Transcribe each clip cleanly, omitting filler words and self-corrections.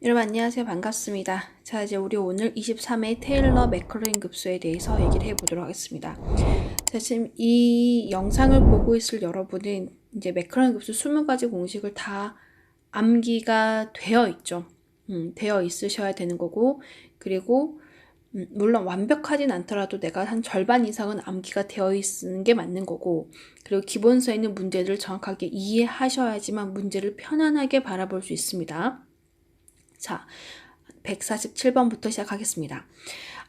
여러분 안녕하세요. 반갑습니다. 자, 이제 우리 오늘 23회 테일러 맥커린 급수에 대해서 얘기를 해보도록 하겠습니다. 자, 지금 이 영상을 보고 있을 여러분은 이제 맥커린 급수 20가지 공식을 다 암기가 되어 있죠. 되어 있으셔야 되는 거고, 그리고 물론 완벽하진 않더라도 내가 한 절반 이상은 암기가 되어 있는 게 맞는 거고, 그리고 기본서에 있는 문제들을 정확하게 이해하셔야지만 문제를 편안하게 바라볼 수 있습니다. 자, 147번부터 시작하겠습니다.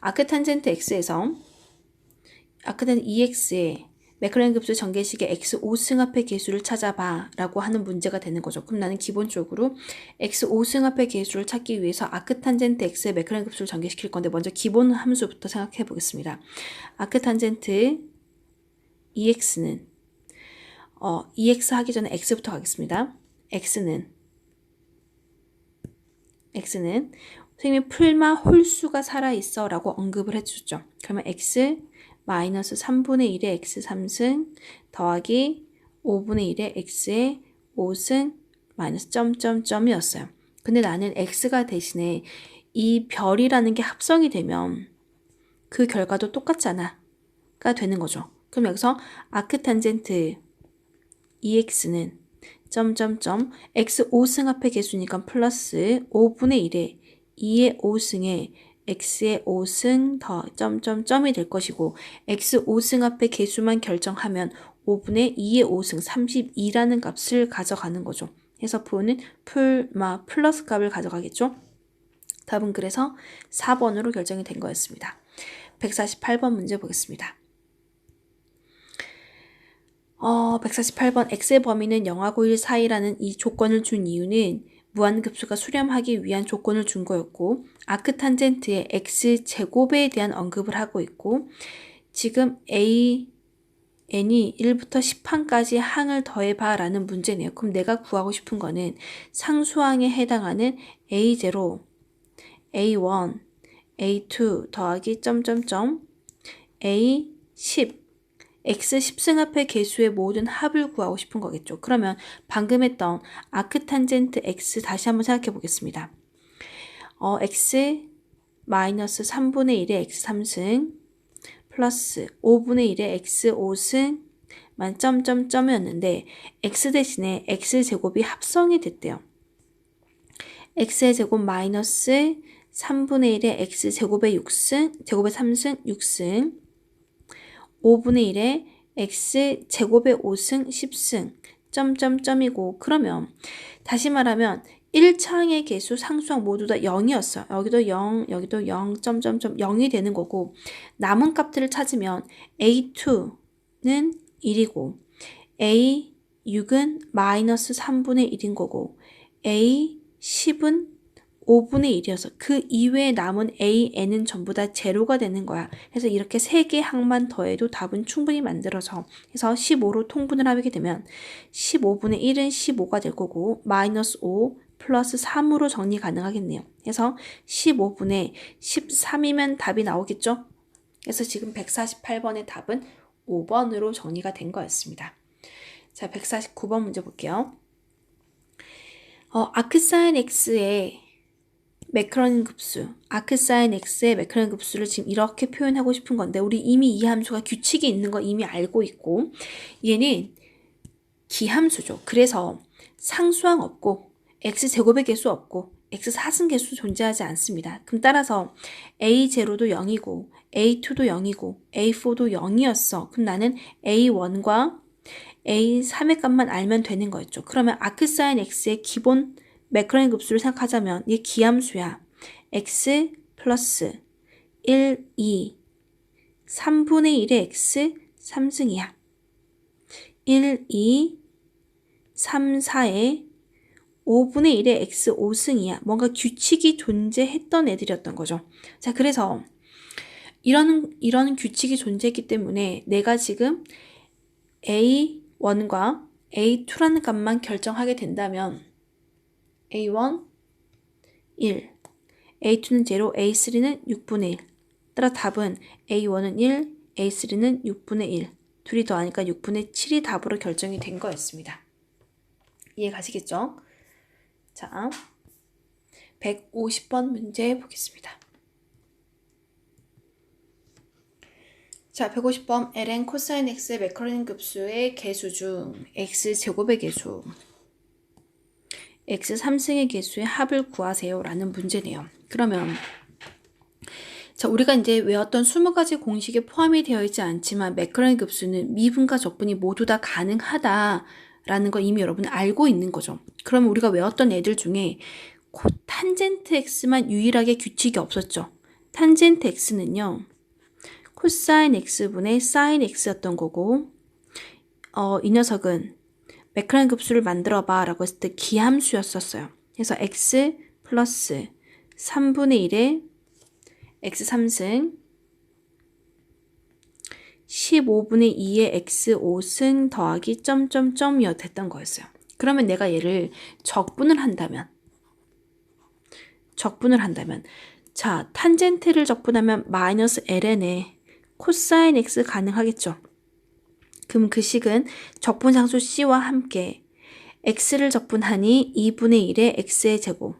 아크탄젠트 x에서 아크탄 EX의 맥클렌 급수 전개식의 x 5승합의 계수를 찾아봐 라고 하는 문제가 되는 거죠. 그럼 나는 기본적으로 x 5승합의 계수를 찾기 위해서 아크탄젠트 x의 맥클렌 급수를 전개시킬 건데 먼저 기본 함수부터 생각해 보겠습니다. 아크탄젠트 EX는 EX 하기 전에 x부터 가겠습니다. x는 선생님이 풀마 홀수가 살아있어 라고 언급을 해주죠. 그러면 x 마이너스 3분의 1의 x 3승 더하기 5분의 1의 x의 5승 마이너스 점점점이었어요. 근데 나는 x가 대신에 이 별이라는 게 합성이 되면 그 결과도 똑같잖아 가 되는 거죠. 그럼 여기서 아크탄젠트 EX는 점점점 x 5승합의 개수니까 플러스 5분의 1에 2의 5승에 x의 5승 더 점점점이 될 것이고 x 5승합의 개수만 결정하면 5분의 2의 5승 32라는 값을 가져가는 거죠. 해서 F는 플러스 값을 가져가겠죠. 답은 그래서 4번으로 결정이 된 거였습니다. 148번 문제 보겠습니다. 148번 x의 범위는 0하고 1 사이라는 이 조건을 준 이유는 무한급수가 수렴하기 위한 조건을 준 거였고 아크탄젠트의 x제곱에 대한 언급을 하고 있고 지금 n이 1부터 10항까지 항을 더해봐 라는 문제네요. 그럼 내가 구하고 싶은 거는 상수항에 해당하는 a0, a1, a2 더하기 점점점 a10 x 10승합의 개수의 모든 합을 구하고 싶은 거겠죠. 그러면 방금 했던 아크탄젠트 x 다시 한번 생각해 보겠습니다. x 마이너스 3분의 1의 x 3승 플러스 5분의 1의 x 5승 만 점점점이었는데 x 대신에 x 제곱이 합성이 됐대요. x의 제곱 마이너스 3분의 1의 x 제곱의 6승 제곱의 3승 6승 5분의 1에 x 제곱의 5승 10승 점점점이고 그러면 다시 말하면 1차항의 개수 상수항 모두 다 0이었어요. 여기도 0, 여기도 0, 점점점 0이 되는 거고 남은 값들을 찾으면 A2는 1이고 A6은 마이너스 3분의 1인 거고 A10은 5분의 1이어서 그 이외에 남은 AN은 전부 다 제로가 되는 거야. 그래서 이렇게 3개 항만 더해도 답은 충분히 만들어져. 그래서 15로 통분을 하게 되면 15분의 1은 15가 될 거고 마이너스 5 플러스 3으로 정리 가능하겠네요. 그래서 15분의 13이면 답이 나오겠죠? 그래서 지금 148번의 답은 5번으로 정리가 된 거였습니다. 자, 149번 문제 볼게요. 아크사인 x의 매크로닌 급수, 아크사인 x의 매크로닌 급수를 지금 이렇게 표현하고 싶은 건데 우리 이미 이 함수가 규칙이 있는 거 이미 알고 있고 얘는 기함수죠. 그래서 상수항 없고 x제곱의 개수 없고 x사승 개수 존재하지 않습니다. 그럼 따라서 a0도 0이고 a2도 0이고 a4도 0이었어. 그럼 나는 a1과 a3의 값만 알면 되는 거였죠. 그러면 아크사인 x의 기본 매크로닌 급수를 생각하자면 이게 기함수야. x 플러스 1, 2, 3분의 1의 x 3승이야. 1, 2, 3, 4의 5분의 1의 x 5승이야. 뭔가 규칙이 존재했던 애들이었던 거죠. 자, 그래서 이런 규칙이 존재했기 때문에 내가 지금 A1과 A2라는 값만 결정하게 된다면 A1, 1, A2는 0, A3는 6분의 1. 따라 답은 A1은 1, A3는 6분의 1. 둘이 더하니까 6분의 7이 답으로 결정이 된 거였습니다. 이해 가시겠죠? 자, 150번 문제 보겠습니다. 자, 150번 ln 코사인 x의 매크로닌 급수의 개수 중 x제곱의 개수, x 3승의 개수의 합을 구하세요 라는 문제네요. 그러면 자, 우리가 이제 외웠던 20가지 공식에 포함이 되어 있지 않지만 매크로닌 급수는 미분과 적분이 모두 다 가능하다라는 걸 이미 여러분이 알고 있는 거죠. 그러면 우리가 외웠던 애들 중에 탄젠트 x만 유일하게 규칙이 없었죠. 탄젠트 x는요, 코사인 x분의 사인 x였던 거고, 이 녀석은 매크로닌 급수를 만들어봐 라고 했을 때 기함수였었어요. 그래서 x 플러스 3분의 1의 x 3승 15분의 2의 x 5승 더하기 점점점이었 됐던 거였어요. 그러면 내가 얘를 적분을 한다면 자, 탄젠트를 적분하면 마이너스 ln에 코사인 x 가능하겠죠. 그럼 그 식은 적분상수 c와 함께 x를 적분하니 2분의 1의 x의 제곱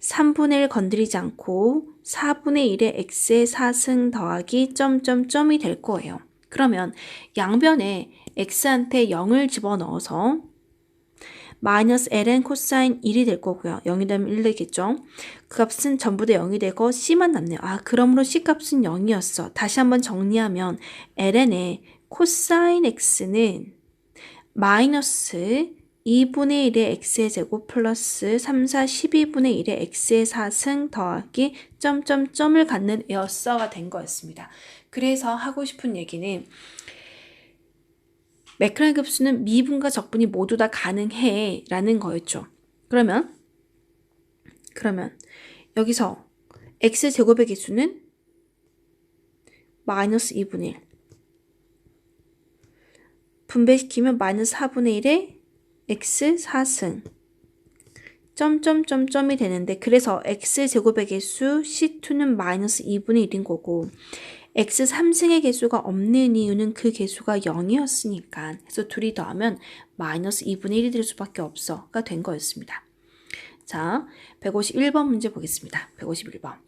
3분의 1 건드리지 않고 4분의 1의 x의 4승 더하기 점점점이 될 거예요. 그러면 양변에 x한테 0을 집어넣어서 마이너스 ln 코사인 1이 될 거고요. 0이 되면 1 되겠죠. 그 값은 전부 다 0이 되고 c만 남네요. 그러므로 c 값은 0이었어. 다시 한번 정리하면 ln의 코사인 x는 마이너스 2분의 1의 x의 제곱 플러스 3, 4, 12분의 1의 x의 4승 더하기 점점점을 갖는 애였어가 된 거였습니다. 그래서 하고 싶은 얘기는 매크로닌 급수는 미분과 적분이 모두 다 가능해 라는 거였죠. 그러면 여기서 x제곱의 개수는 마이너스 2분의 1 분배시키면 마이너스 4분의 1의 x 4승 점점점점이 되는데, 그래서 x제곱의 개수 c2는 마이너스 2분의 1인 거고 x 3승의 개수가 없는 이유는 그 개수가 0이었으니까 그래서 둘이 더하면 마이너스 2분의 1이 될 수밖에 없어가 된 거였습니다. 자, 151번 문제 보겠습니다. 151번.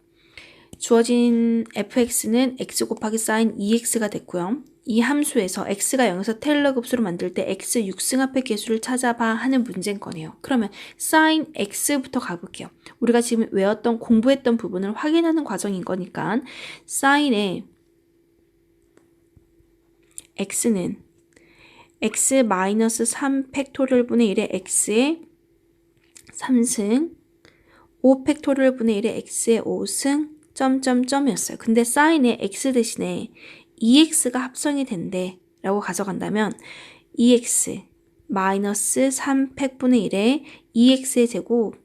주어진 fx는 x 곱하기 사인 2x가 됐고요. 이 함수에서 x가 0에서 테일러 급수로 만들 때 x 6승합의 개수를 찾아봐 하는 문제인 거네요. 그러면 사인 x부터 가볼게요. 우리가 지금 외웠던 공부했던 부분을 확인하는 과정인 거니까 사인의 x는 x 마이너스 3 팩토리얼 분의 1의 x의 3승 5 팩토리얼 분의 1의 x의 5승 점점점이었어요. 근데 사인의 x 대신에 2x가 합성이 된대 라고 가져간다면 2x 마이너스 3 팩분의 1의 2x의 제곱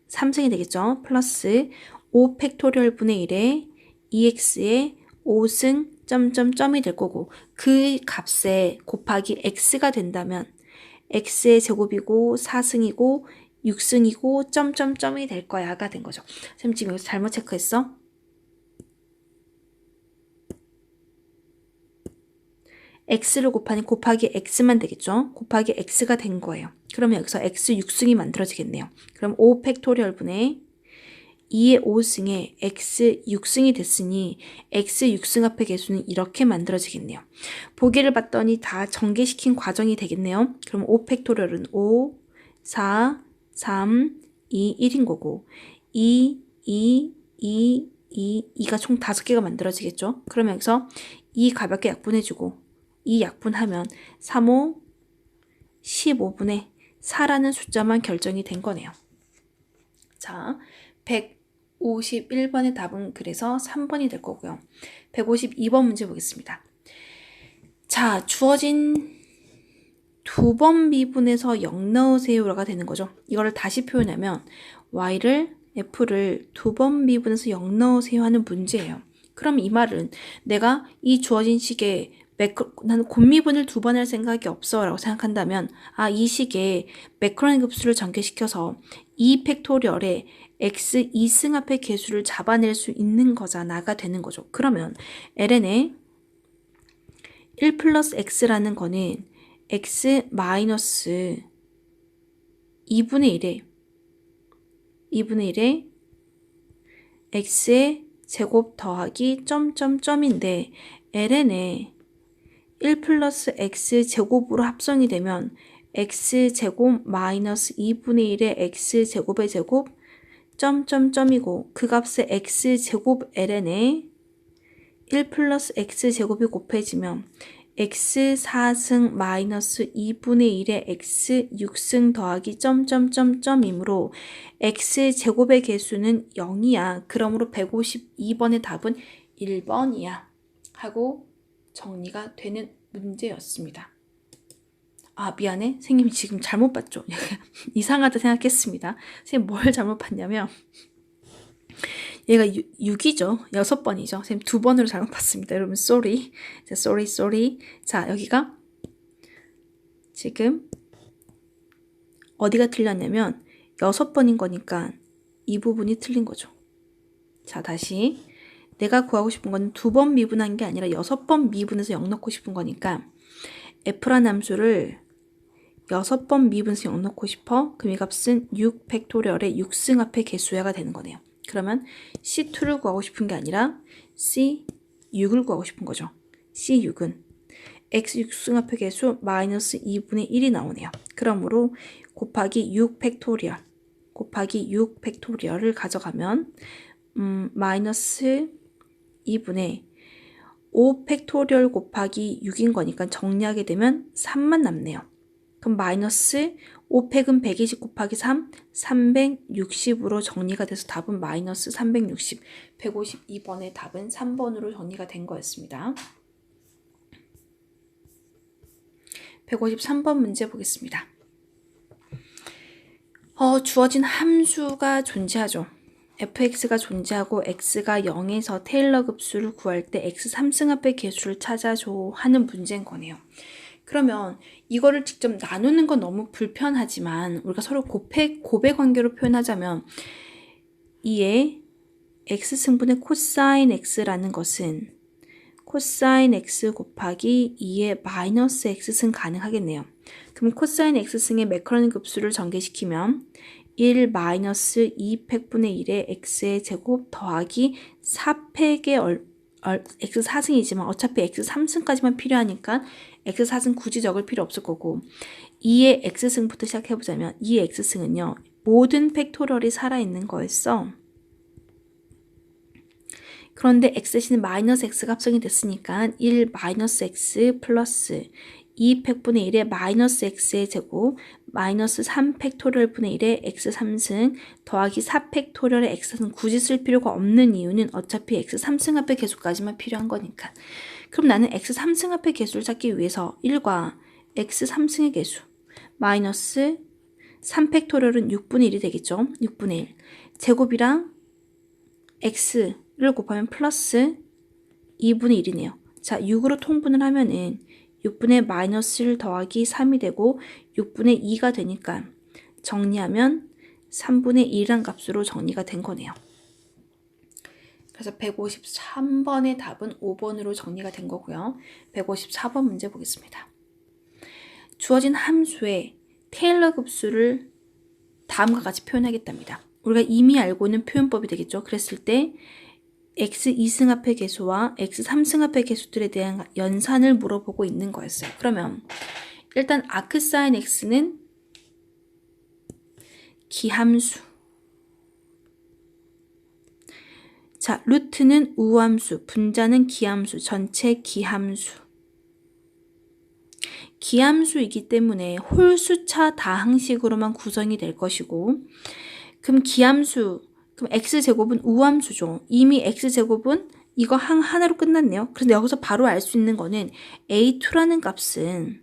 3승이 되겠죠. 플러스 5 팩토리얼 분의 1의 2x의 5승 점점점이 될 거고, 그 값에 곱하기 x가 된다면 x의 제곱이고 4승이고 6승이고 점점점이 될 거야가 된 거죠. 선생님 지금 여기서 잘못 체크했어? x를 곱하니 곱하기 x만 되겠죠? 곱하기 x가 된 거예요. 그러면 여기서 x 6승이 만들어지겠네요. 그럼 5 팩토리얼 분의 2의 5승에 x 6승이 됐으니 x 6승 합의 개수는 이렇게 만들어지겠네요. 보기를 봤더니 다 전개시킨 과정이 되겠네요. 그럼 5 팩토리얼은 5, 4, 3, 2, 1인 거고 2, 2가 총 5개가 만들어지겠죠. 그러면 여기서 2 가볍게 약분해주고 2 약분하면 3, 5, 15분의 4라는 숫자만 결정이 된 거네요. 자, 151번의 답은 그래서 3번이 될 거고요. 152번 문제 보겠습니다. 자, 주어진 2번 미분에서 0 넣으세요가 되는 거죠. 이거를 다시 표현하면 y를 f를 2번 미분에서 0 넣으세요 하는 문제예요. 그럼 이 말은 내가 이 주어진 식에 나는 곱미분을 2번 할 생각이 없어 라고 생각한다면 이 식에 매크로닌 급수를 전개시켜서 2 팩토리얼에 x 2승합의 개수를 잡아낼 수 있는 거잖아가 되는 거죠. 그러면 ln의 1 플러스 x라는 거는 x 마이너스 2분의 1에 2분의 1에 x의 제곱 더하기 점점점인데 ln에 1 플러스 x 제곱으로 합성이 되면 x 제곱 마이너스 2분의 1의 x 제곱의 제곱 점점점이고 그 값의 x 제곱 ln에 1 플러스 x 제곱이 곱해지면 x 4승 마이너스 2분의 1의 x 6승 더하기 점점점점이므로 x 제곱의 개수는 0이야. 그러므로 152번의 답은 1번이야. 하고 정리가 되는 문제였습니다. 아, 미안해. 선생님이 지금 잘못 봤죠? 이상하다 생각했습니다. 선생님 뭘 잘못 봤냐면 얘가 6이죠. 6번이죠. 선생님 2번으로 잘못 봤습니다. 여러분 sorry. 자, sorry. 자, 여기가 지금 어디가 틀렸냐면 6번인 거니까 이 부분이 틀린 거죠. 자, 다시 내가 구하고 싶은 건 2번 미분한 게 아니라 6번 미분해서 0 넣고 싶은 거니까 f라는 함수를 6번 미분해서 0 넣고 싶어. 그럼 이 값은 6 팩토리얼의 6승 앞의 개수야가 되는 거네요. 그러면 C2를 구하고 싶은 게 아니라 C6을 구하고 싶은 거죠. C6은 X 6승 앞의 개수 마이너스 2분의 1이 나오네요. 그러므로 곱하기 6 팩토리얼을 가져가면 마이너스 2분의 5 팩토리얼 곱하기 6인 거니까 정리하게 되면 3만 남네요. 그럼 마이너스 5팩은 120 곱하기 3, 360으로 정리가 돼서 답은 마이너스 360. 152번의 답은 3번으로 정리가 된 거였습니다. 153번 문제 보겠습니다. 주어진 함수가 존재하죠. fx가 존재하고 x가 0에서 테일러 급수를 구할 때 x 3승합의 개수를 찾아줘 하는 문제인 거네요. 그러면 이거를 직접 나누는 건 너무 불편하지만 우리가 서로 곱의 관계로 표현하자면 이에 x승분의 코사인 x라는 것은 코사인 x 곱하기 2의 마이너스 x승 가능하겠네요. 그럼 코사인 x승의 매커니즘 급수를 전개시키면 1 마이너스 2팩분의 1의 x의 제곱 더하기 4팩의 x 4승이지만 어차피 x 3승까지만 필요하니까 x 4승 굳이 적을 필요 없을 거고 2의 x승부터 시작해보자면 2의 x승은요. 모든 팩토리얼이 살아있는 거였어. 그런데 x 대신에 마이너스 x가 합성이 됐으니까 1 마이너스 x 플러스 2팩분의 1의 마이너스 x의 제곱 마이너스 3팩토리얼 분의 1의 x 3승 더하기 4팩토리얼의 x 4승 굳이 쓸 필요가 없는 이유는 어차피 x 3승 합의 개수까지만 필요한 거니까. 그럼 나는 x 3승 합의 개수를 찾기 위해서 1과 x 3승의 개수 마이너스 3팩토리얼은 6분의 1이 되겠죠. 6분의 1 제곱이랑 x를 곱하면 플러스 2분의 1이네요. 자, 6으로 통분을 하면은 6분의 마이너스 1 더하기 3이 되고 6분의 2가 되니까 정리하면 3분의 1이란 값으로 정리가 된 거네요. 그래서 153번의 답은 5번으로 정리가 된 거고요. 154번 문제 보겠습니다. 주어진 함수의 테일러 급수를 다음과 같이 표현하겠답니다. 우리가 이미 알고 있는 표현법이 되겠죠. 그랬을 때 x 2승합의 개수와 x 3승합의 개수들에 대한 연산을 물어보고 있는 거였어요. 그러면 일단 아크사인 x는 기함수, 자 루트는 우함수, 분자는 기함수, 전체 기함수. 기함수이기 때문에 홀수차 다항식으로만 구성이 될 것이고 그럼 기함수 그럼 x제곱은 우함수죠. 이미 x제곱은 이거 하나로 끝났네요. 그런데 여기서 바로 알 수 있는 거는 a2라는 값은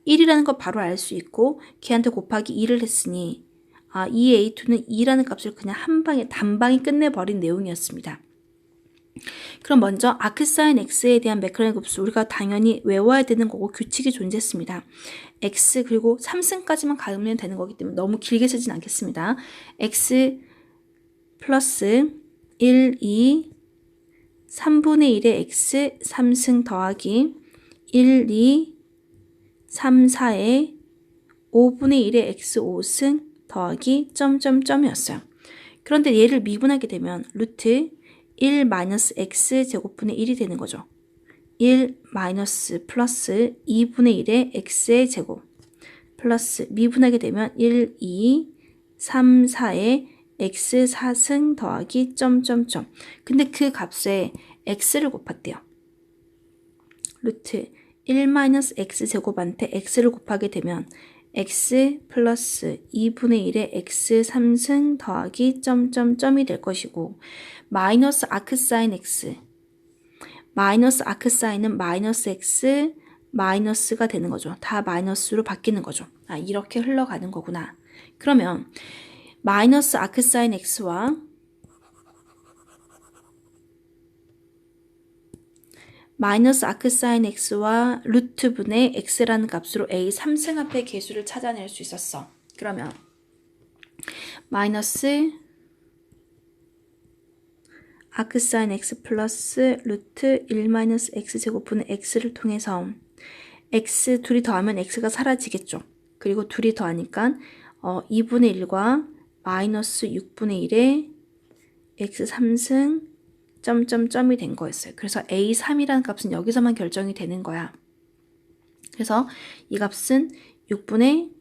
1이라는 거 바로 알 수 있고 걔한테 곱하기 2를 했으니 이 a2는 2라는 값을 그냥 한 방에 단방에 끝내버린 내용이었습니다. 그럼 먼저 아크사인 x에 대한 매크로니즘 급수 우리가 당연히 외워야 되는 거고 규칙이 존재했습니다. x 그리고 3승까지만 가면 되는 거기 때문에 너무 길게 쓰진 않겠습니다. x 플러스 1, 2, 3분의 1의 x 3승 더하기 1, 2, 3, 4의 5분의 1의 x 5승 더하기 점점점이었어요. 그런데 얘를 미분하게 되면 루트 1 마이너스 x 제곱분의 1이 되는 거죠. 1 마이너스 플러스 2분의 1의 x의 제곱 플러스 미분하게 되면 1, 2, 3, 4의 x 4승 더하기 점점점. 근데 그 값에 x를 곱했대요. 루트 1 마이너스 x 제곱한테 x를 곱하게 되면 x 플러스 2분의 1의 x 3승 더하기 점점점이 될 것이고 마이너스 아크사인 x 마이너스 아크사인은 마이너스 x 마이너스가 되는 거죠. 다 마이너스로 바뀌는 거죠. 아, 이렇게 흘러가는 거구나. 그러면 마이너스 아크사인 x와 마이너스 아크사인 x와 루트분의 x라는 값으로 a 3승합의 개수를 찾아낼 수 있었어. 그러면 마이너스 아크사인 x 플러스 루트 1 마이너스 x 제곱분의 x를 통해서 x 둘이 더하면 x가 사라지겠죠. 그리고 둘이 더하니까 2분의 1과 마이너스 6분의 1의 x 3승 점점점이 된 거였어요. 그래서 a3이라는 값은 여기서만 결정이 되는 거야. 그래서 이 값은 6분의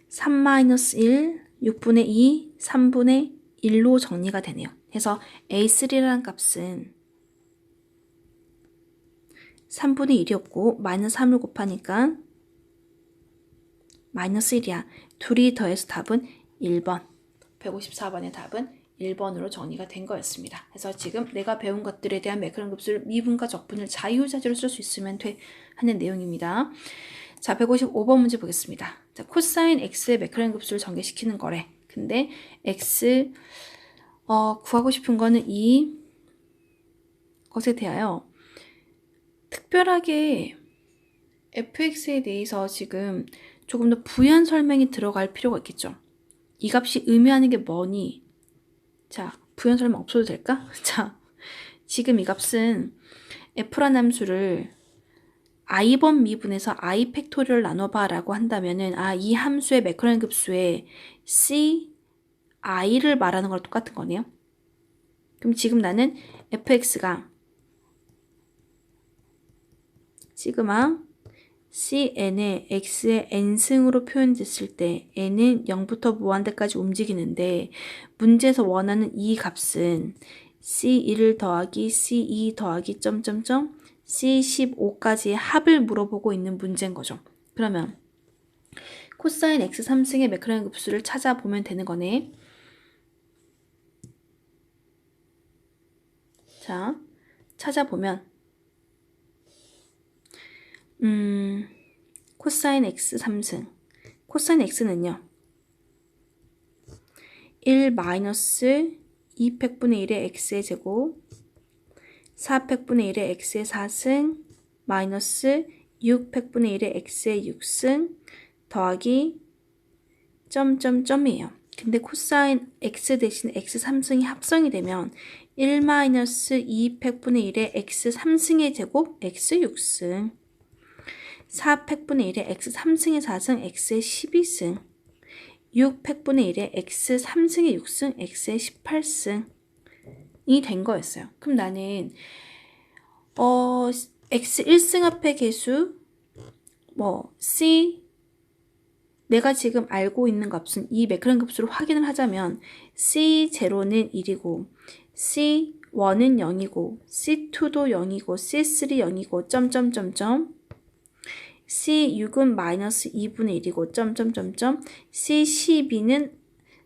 3 마이너스 1, 6분의 2, 3분의 1로 정리가 되네요. 그래서 a3라는 값은 3분의 1이었고 마이너스 3을 곱하니까 마이너스 1이야. 둘이 더해서 답은 1번. 154번의 답은 1번으로 정리가 된 거였습니다. 그래서 지금 내가 배운 것들에 대한 매크론 급수를 미분과 적분을 자유자재로 쓸 수 있으면 돼 하는 내용입니다. 자, 155번 문제 보겠습니다. 자, 코사인 x의 매크론 급수를 전개시키는 거래. 근데 x 구하고 싶은 거는 이 것에 대하여 특별하게 fx에 대해서 지금 조금 더 부연 설명이 들어갈 필요가 있겠죠. 이 값이 의미하는 게 뭐니? 자, 부연 설명 없어도 될까? 자, 지금 이 값은 f라는 함수를 i번 미분에서 i 팩토리얼 나눠봐 라고 한다면은 이 함수의 매크론 급수에 c, i를 말하는 거랑 똑같은 거네요. 그럼 지금 나는 fx가 시그마 cn의 x의 n승으로 표현됐을 때 n은 0부터 무한대까지 움직이는데 문제에서 원하는 이 값은 c1을 더하기 c2 더하기 점점점 c15까지의 합을 물어보고 있는 문제인 거죠. 그러면 코사인 x 3승의 매크론 급수를 찾아보면 되는 거네. 자, 찾아보면 코사인 x 3승 코사인 x는요 1 마이너스 2팩분의 1의 x의 제곱 4팩분의 1의 x의 4승 마이너스 6팩분의 1의 x의 6승 더하기 점점점이에요. 근데 코사인 x 대신 x 3승이 합성이 되면 1 마이너스 2팩분의 1의 x 3승의 제곱 x 6승 4팩분의 1의 x 3승의 4승 x의 12승 6팩분의 1의 x 3승의 6승 x의 18승이 된 거였어요. 그럼 나는 x 1승합의 개수 c 내가 지금 알고 있는 값은 이 매크론 급수를 확인을 하자면 c0는 1이고 c1은 0이고 c2도 0이고 c3 0이고 점점점점 C6은 마이너스 2분의 1이고 점점점점 C12는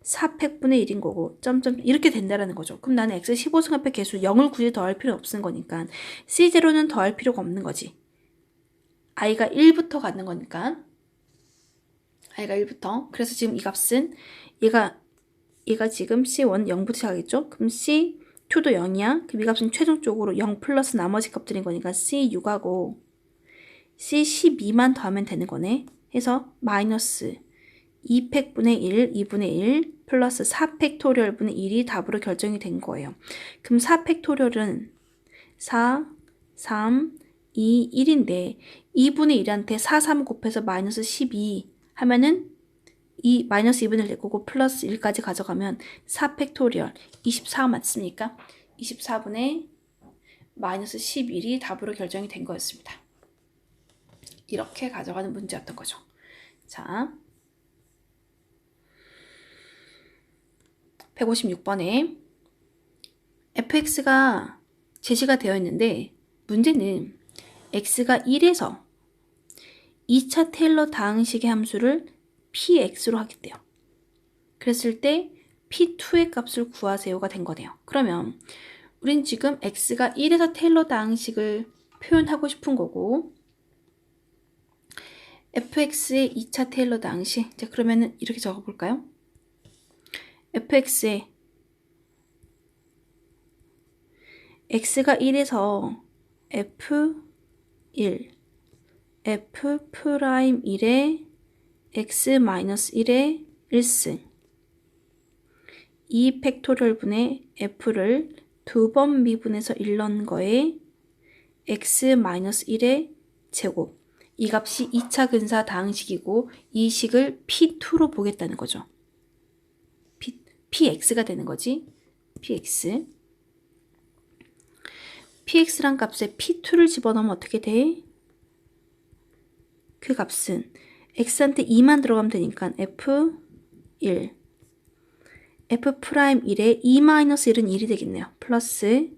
4팩분의 1인 거고 점점 이렇게 된다라는 거죠. 그럼 나는 x 15승합의 개수 0을 굳이 더할 필요 없는 거니까 C0는 더할 필요가 없는 거지. i가 1부터 가는 거니까 i가 1부터. 그래서 지금 이 값은 얘가 지금 C1 0부터 시작하겠죠. 그럼 C2도 0이야. 그럼 이 값은 최종적으로 0 플러스 나머지 값들인 거니까 C6하고 C12만 더하면 되는 거네. 해서 마이너스 2팩분의 1, 2분의 1 플러스 4팩토리얼분의 1이 답으로 결정이 된 거예요. 그럼 4팩토리얼은 4, 3, 2, 1인데 2분의 1한테 4, 3 곱해서 마이너스 12 하면은 이 마이너스 2분의 1 될 거고 플러스 1까지 가져가면 4 팩토리얼 24 맞습니까? 24분의 마이너스 11이 답으로 결정이 된 거였습니다. 이렇게 가져가는 문제였던 거죠. 자, 156번에 fx가 제시가 되어 있는데 문제는 x가 1에서 2차 테일러 다항식의 함수를 px로 하겠대요. 그랬을 때 p2의 값을 구하세요가 된 거네요. 그러면 우린 지금 x가 1에서 테일러 다항식을 표현하고 싶은 거고 fx의 2차 테일러 다항식. 자, 그러면은 이렇게 적어볼까요? fx의 x가 1에서 f1 f'1의 x-1의 1승 2 팩토리얼 분의 f를 두 번 미분해서 1 넣은 거에 x-1의 제곱. 이 값이 2차 근사 다항식이고 이 식을 p2로 보겠다는 거죠. px가 되는 거지. px란 값에 p2를 집어넣으면 어떻게 돼? 그 값은 x한테 2만 들어가면 되니까 f1 f'1에 2-1은 1이 되겠네요. 플러스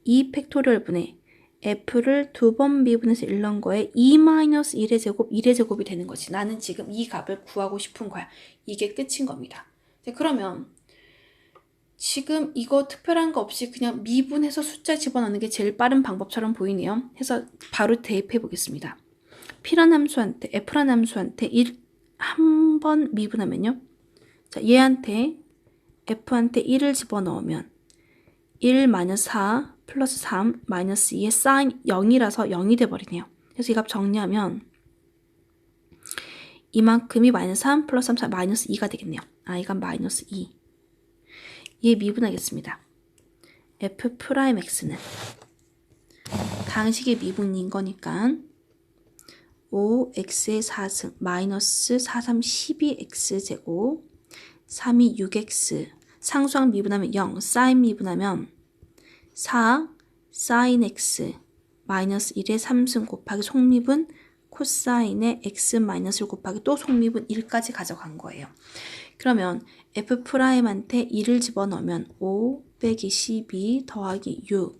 2 팩토리얼 분의 f를 두 번 미분해서 1 넣은 거에 2-1의 제곱 1의 제곱이 되는 거지. 나는 지금 이 값을 구하고 싶은 거야. 이게 끝인 겁니다. 그러면 지금 이거 특별한 거 없이 그냥 미분해서 숫자 집어넣는 게 제일 빠른 방법처럼 보이네요. 해서 바로 대입해 보겠습니다. P란 함수한테 F란 함수한테 1 한 번 미분하면요. 자, 얘한테 F한테 1을 집어넣으면 1-4 플러스 3 마이너스 2의 사인 0이라서 0이 돼버리네요. 그래서 이 값 정리하면 이만큼이 마이너스 3 플러스 3 4 마이너스 2가 되겠네요. 이건 마이너스 2. 얘 미분하겠습니다. f'x는 다항식의 미분인 거니까 5x의 4승 마이너스 4, 3, 12x제곱 3이 6x 상수항 미분하면 0 사인 미분하면 4 사인 x 마이너스 1의 3승 곱하기 속미분 코사인의 x 마이너스 1 곱하기 또 속미분 1까지 가져간 거예요. 그러면 f'한테 1을 집어넣으면 5 빼기 12 더하기 6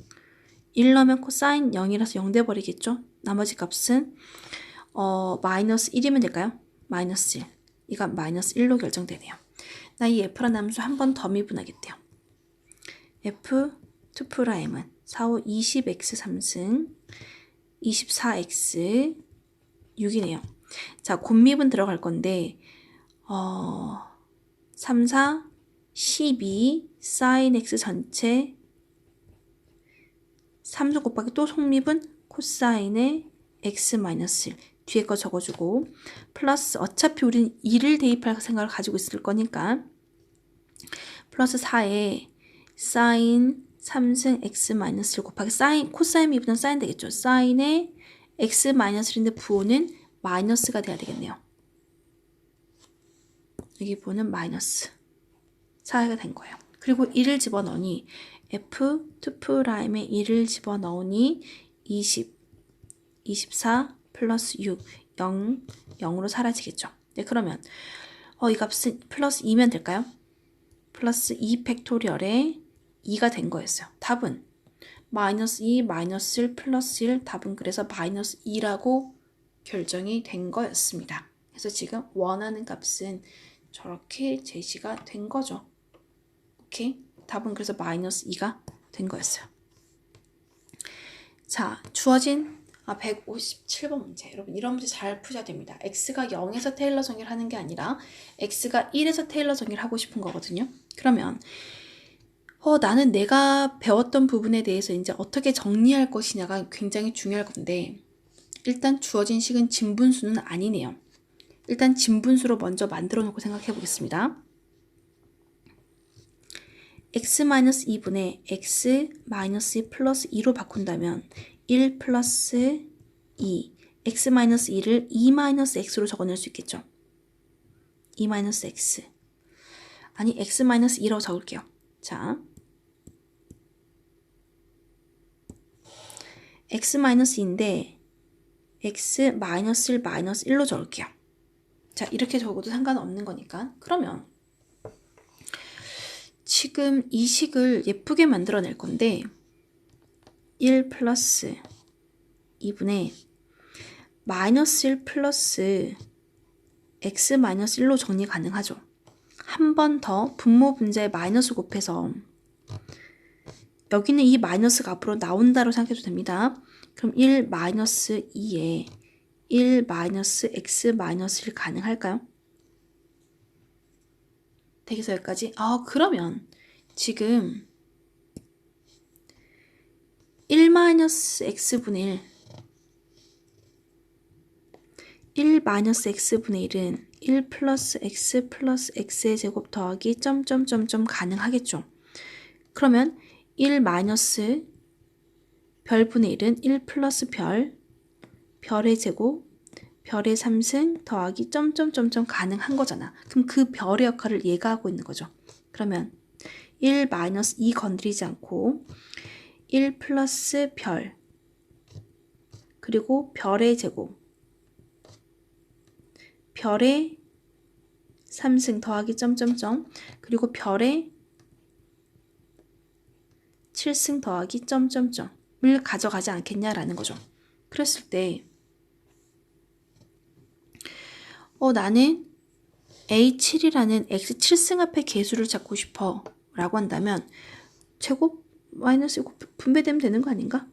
1 넣으면 코사인 0이라서 0 돼버리겠죠? 나머지 값은 마이너스 1이면 될까요? 마이너스 1. 이건 마이너스 1로 결정되네요. 나 이 f라는 함수 한 번 더 미분하겠대요. f2'은 4, 5, 20x 3승 24x 6이네요. 자, 곱미분 들어갈 건데 3, 4, 12 사인 x 전체 3수 곱하기 또 속미분 코사인의 x 마이너스 1 뒤에 거 적어주고 플러스 어차피 우리는 2를 대입할 생각을 가지고 있을 거니까 플러스 4에 사인 3승 x 마이너스 1 곱하기 사인 코사인 미분은 사인 되겠죠. 사인의 x 마이너스 1인데 부호는 마이너스가 돼야 되겠네요. 여기 부호는 마이너스 4가 된 거예요. 그리고 1을 집어넣으니 f2'에 1을 집어넣으니 20, 24 플러스 6, 0, 0으로 사라지겠죠. 네, 그러면 이 값은 플러스 2면 될까요? 플러스 2 팩토리얼에 2가 된 거였어요. 답은 마이너스 2, 마이너스 1, 플러스 1 답은 그래서 마이너스 2라고 결정이 된 거였습니다. 그래서 지금 원하는 값은 저렇게 제시가 된 거죠. 오케이? 답은 그래서 마이너스 2가 된 거였어요. 자, 주어진 157번 문제. 여러분 이런 문제 잘 푸셔야 됩니다. x가 0에서 테일러 정의를 하는 게 아니라 x가 1에서 테일러 정의를 하고 싶은 거거든요. 그러면 나는 내가 배웠던 부분에 대해서 이제 어떻게 정리할 것이냐가 굉장히 중요할 건데 일단 주어진 식은 진분수는 아니네요. 일단 진분수로 먼저 만들어 놓고 생각해 보겠습니다. x-2분의 x-2 플러스 2로 바꾼다면 1 플러스 2 x-2를 2-x로 적어낼 수 있겠죠. 2-x. 아니, x-2라고 적을게요. 자, x-2인데 x-1 -1로 적을게요. 자, 이렇게 적어도 상관없는 거니까. 그러면 지금 이 식을 예쁘게 만들어낼 건데 1 플러스 2분의 -1 플러스 x-1로 정리 가능하죠. 한 번 더 분모 분자에 마이너스 곱해서 여기는 이 마이너스가 앞으로 나온다고 생각해도 됩니다. 그럼 1 -2에 1 x-1 가능할까요? 되겠어 여기까지? 그러면 지금 1 x분의 1 x분의 1은 1 플러스 x의 제곱 더하기 점점점점 가능하겠죠. 그러면 1 마이너스 별분의 1은 1 플러스 별의 제곱 별의 3승 더하기 점점점점 가능한 거잖아. 그럼 그 별의 역할을 얘가 하고 있는 거죠. 그러면 1 마이너스 2 건드리지 않고 1 플러스 별 그리고 별의 제곱 별의 3승 더하기 점점점 그리고 별의 7승 더하기 점점점을 가져가지 않겠냐라는 거죠. 그랬을 때 나는 A7이라는 X7승 앞의 개수를 찾고 싶어 라고 한다면 제곱 마이너스 분배되면 되는 거 아닌가?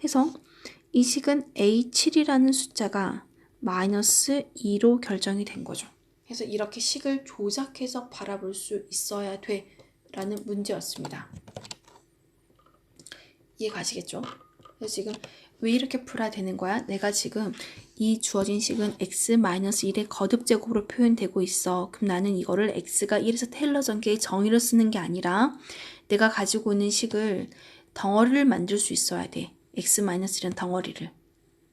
해서 이 식은 A7이라는 숫자가 마이너스 2로 결정이 된 거죠. 그래서 이렇게 식을 조작해서 바라볼 수 있어야 돼 라는 문제였습니다. 이해 가시겠죠? 그래서 지금 왜 이렇게 풀어야 되는 거야? 내가 지금 이 주어진 식은 x-1의 거듭제곱으로 표현되고 있어. 그럼 나는 이거를 x가 1에서 테일러 전개의 정의를 쓰는 게 아니라 내가 가지고 있는 식을 덩어리를 만들 수 있어야 돼. x-1이라는 덩어리를.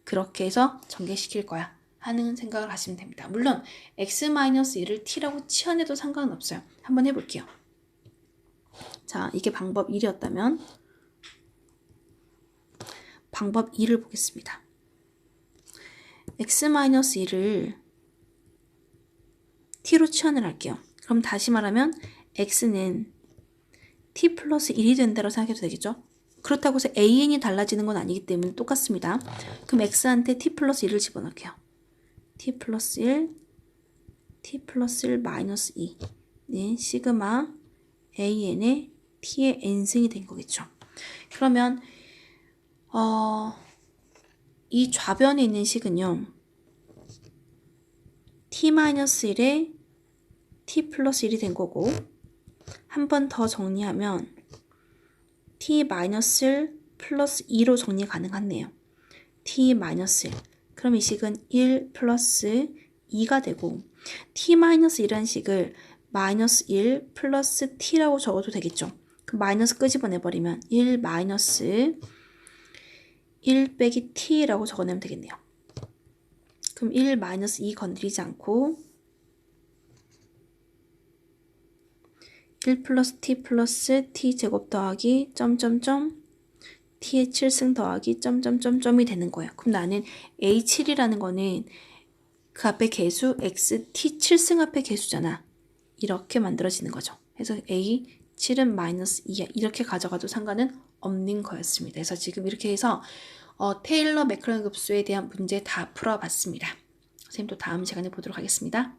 그렇게 해서 전개시킬 거야 하는 생각을 하시면 됩니다. 물론 x-1을 t라고 치환해도 상관은 없어요. 한번 해볼게요. 자, 이게 방법 1이었다면 방법 2를 보겠습니다. x-1을 t로 치환을 할게요. 그럼 다시 말하면 x는 t 플러스 1이 된다고 생각해도 되겠죠? 그렇다고 해서 an이 달라지는 건 아니기 때문에 똑같습니다. 그럼 x한테 t 플러스 1을 집어넣을게요. t 플러스 1, t 플러스 1 마이너스 2. 네, 시그마 an의 t의 n승이 된 거겠죠. 그러면 이 좌변에 있는 식은요. t-1에 t 플러스 1이 된 거고 한 번 더 정리하면 t-1 플러스 2로 정리 가능하네요. t-1 그럼 이 식은 1 플러스 2가 되고 t-1이라는 식을 마이너스 1 플러스 t라고 적어도 되겠죠. 그럼 마이너스 끄집어내버리면 1 마이너스 1 빼기 t라고 적어내면 되겠네요. 그럼 1 마이너스 2 건드리지 않고 1 플러스 t 플러스 t 제곱 더하기 점점점 t의 7승 더하기 점점점점이 되는 거예요. 그럼 나는 a7이라는 거는 그 앞에 개수 x t 7승 앞의 개수잖아. 이렇게 만들어지는 거죠. 그래서 a7은 마이너스 2야. 이렇게 가져가도 상관은 없는 거였습니다. 그래서 지금 이렇게 해서 테일러 맥클런 급수에 대한 문제 다 풀어봤습니다. 선생님 또 다음 시간에 보도록 하겠습니다.